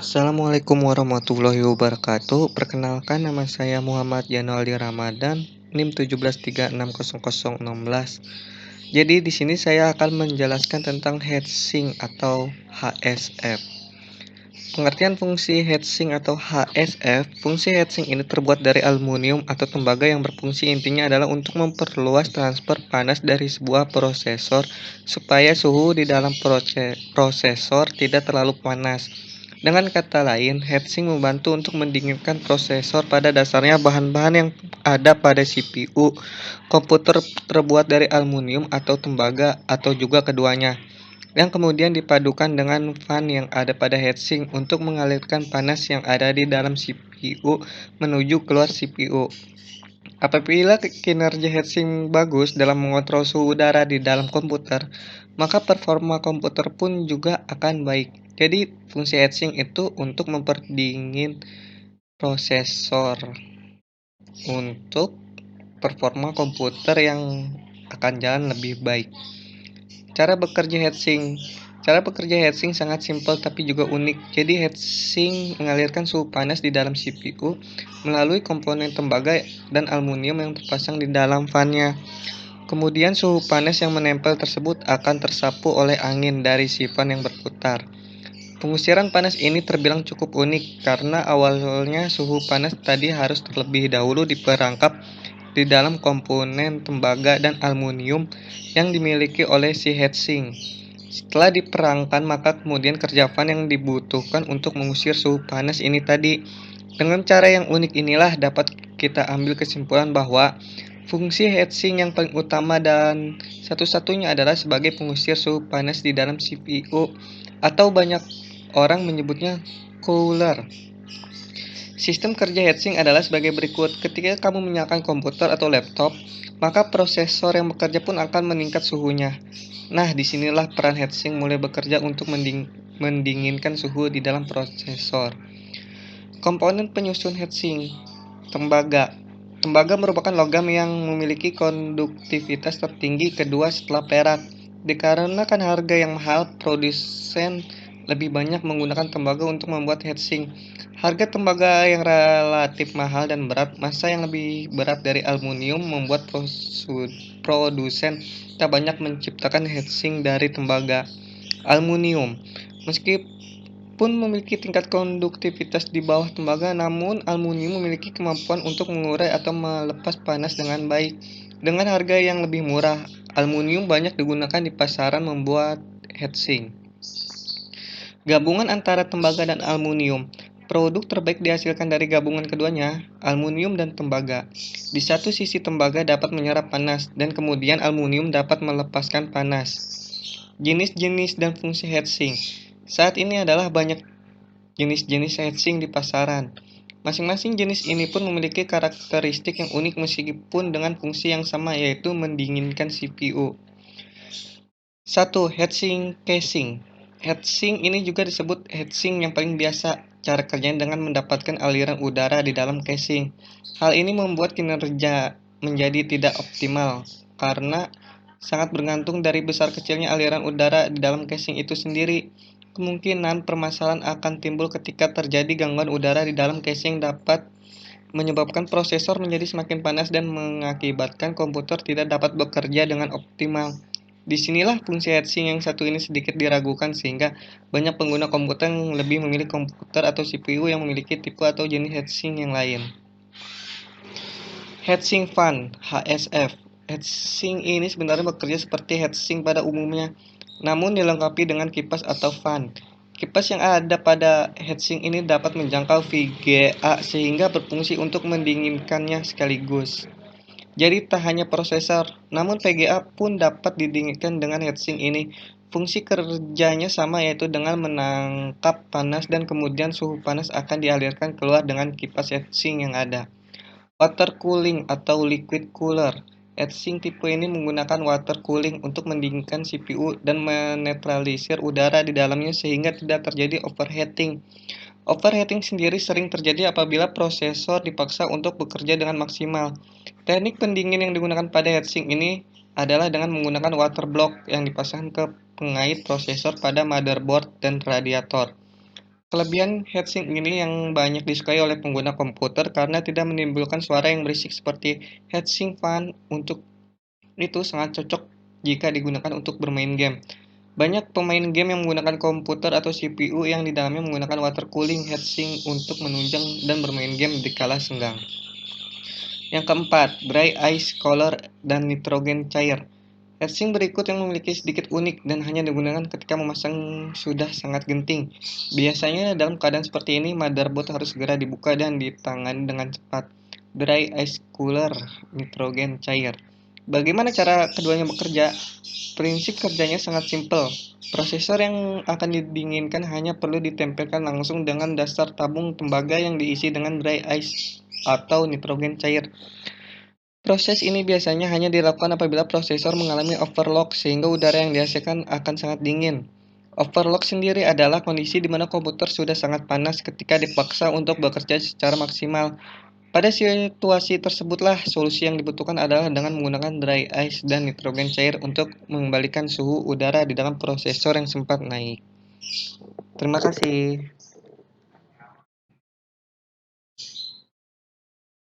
Assalamualaikum warahmatullahi wabarakatuh. Perkenalkan nama saya Muhammad Janualdi Ramadan, NIM 17360016. Jadi di sini saya akan menjelaskan tentang heatsink atau HSF. Pengertian fungsi heatsink atau HSF. Fungsi heatsink ini terbuat dari aluminium atau tembaga yang berfungsi intinya adalah untuk memperluas transfer panas dari sebuah prosesor supaya suhu di dalam prosesor tidak terlalu panas. Dengan kata lain, heatsink membantu untuk mendinginkan prosesor. Pada dasarnya bahan-bahan yang ada pada CPU komputer terbuat dari aluminium atau tembaga atau juga keduanya, yang kemudian dipadukan dengan fan yang ada pada heatsink untuk mengalirkan panas yang ada di dalam CPU menuju keluar CPU. Apabila kinerja heatsink bagus dalam mengontrol suhu udara di dalam komputer, maka performa komputer pun juga akan baik. Jadi, fungsi heatsink itu untuk memperdingin prosesor untuk performa komputer yang akan jalan lebih baik. Cara bekerja heatsink. Cara bekerja heatsink sangat simpel tapi juga unik. Jadi heatsink mengalirkan suhu panas di dalam CPU melalui komponen tembaga dan aluminium yang terpasang di dalam fannya. Kemudian suhu panas yang menempel tersebut akan tersapu oleh angin dari si fan yang berputar. Pengusiran panas ini terbilang cukup unik karena awalnya suhu panas tadi harus terlebih dahulu diperangkap di dalam komponen tembaga dan aluminium yang dimiliki oleh si heatsink. Setelah diperangkan, maka kemudian kerja fan yang dibutuhkan untuk mengusir suhu panas ini tadi. Dengan cara yang unik inilah dapat kita ambil kesimpulan bahwa fungsi heatsink yang paling utama dan satu-satunya adalah sebagai pengusir suhu panas di dalam CPU, atau banyak orang menyebutnya cooler. Sistem kerja heatsink adalah sebagai berikut. Ketika kamu menyalakan komputer atau laptop, maka prosesor yang bekerja pun akan meningkat suhunya. Nah, disinilah peran heatsink mulai bekerja untuk mendinginkan suhu di dalam prosesor. Komponen penyusun heatsink. Tembaga. Tembaga merupakan logam yang memiliki konduktivitas tertinggi kedua setelah perak. Dikarenakan harga yang mahal, produsen lebih banyak menggunakan tembaga untuk membuat heatsink. Harga tembaga yang relatif mahal dan berat, massa yang lebih berat dari aluminium, membuat produsen tak banyak menciptakan heatsink dari tembaga. Aluminium. Meskipun memiliki tingkat konduktivitas di bawah tembaga, namun aluminium memiliki kemampuan untuk mengurai atau melepas panas dengan baik. Dengan harga yang lebih murah, aluminium banyak digunakan di pasaran membuat heatsink. Gabungan antara tembaga dan aluminium. Produk terbaik dihasilkan dari gabungan keduanya, aluminium dan tembaga. Di satu sisi tembaga dapat menyerap panas, dan kemudian aluminium dapat melepaskan panas. Jenis-jenis dan fungsi heatsink. Saat ini adalah banyak jenis-jenis heatsink di pasaran. Masing-masing jenis ini pun memiliki karakteristik yang unik meskipun dengan fungsi yang sama, yaitu mendinginkan CPU. 1. Heatsink casing. Heatsink ini juga disebut heatsink yang paling biasa. Cara kerjanya dengan mendapatkan aliran udara di dalam casing. Hal ini membuat kinerja menjadi tidak optimal karena sangat bergantung dari besar kecilnya aliran udara di dalam casing itu sendiri. Kemungkinan permasalahan akan timbul ketika terjadi gangguan udara di dalam casing dapat menyebabkan prosesor menjadi semakin panas dan mengakibatkan komputer tidak dapat bekerja dengan optimal. Disinilah fungsi heatsink yang satu ini sedikit diragukan sehingga banyak pengguna komputer yang lebih memilih komputer atau CPU yang memiliki tipe atau jenis heatsink yang lain. Heatsink fan (HSF). Heatsink ini sebenarnya bekerja seperti heatsink pada umumnya, namun dilengkapi dengan kipas atau fan. Kipas yang ada pada heatsink ini dapat menjangkau VGA sehingga berfungsi untuk mendinginkannya sekaligus. Jadi tak hanya prosesor, namun VGA pun dapat didinginkan dengan heatsink ini. Fungsi kerjanya sama, yaitu dengan menangkap panas dan kemudian suhu panas akan dialirkan keluar dengan kipas heatsink yang ada. Water cooling atau liquid cooler. Heatsink tipe ini menggunakan water cooling untuk mendinginkan CPU dan menetralisir udara di dalamnya sehingga tidak terjadi overheating. Overheating sendiri sering terjadi apabila prosesor dipaksa untuk bekerja dengan maksimal. Teknik pendingin yang digunakan pada heatsink ini adalah dengan menggunakan water block yang dipasang ke pengait prosesor pada motherboard dan radiator. Kelebihan heatsink ini yang banyak disukai oleh pengguna komputer karena tidak menimbulkan suara yang berisik seperti heatsink fan. Untuk itu sangat cocok jika digunakan untuk bermain game. Banyak pemain game yang menggunakan komputer atau CPU yang di dalamnya menggunakan water cooling heatsink untuk menunjang dan bermain game di kala senggang. Yang keempat, dry ice cooler dan nitrogen cair. Heatsink berikut yang memiliki sedikit unik dan hanya digunakan ketika memasang sudah sangat genting. Biasanya dalam keadaan seperti ini, motherboard harus segera dibuka dan ditangani dengan cepat. Dry ice cooler, nitrogen cair. Bagaimana cara keduanya bekerja? Prinsip kerjanya sangat simpel. Prosesor yang akan didinginkan hanya perlu ditempelkan langsung dengan dasar tabung tembaga yang diisi dengan dry ice atau nitrogen cair. Proses ini biasanya hanya dilakukan apabila prosesor mengalami overclock sehingga udara yang dihasilkan akan sangat dingin. Overclock sendiri adalah kondisi di mana komputer sudah sangat panas ketika dipaksa untuk bekerja secara maksimal. Pada situasi tersebutlah solusi yang dibutuhkan adalah dengan menggunakan dry ice dan nitrogen cair untuk mengembalikan suhu udara di dalam prosesor yang sempat naik. Terima kasih.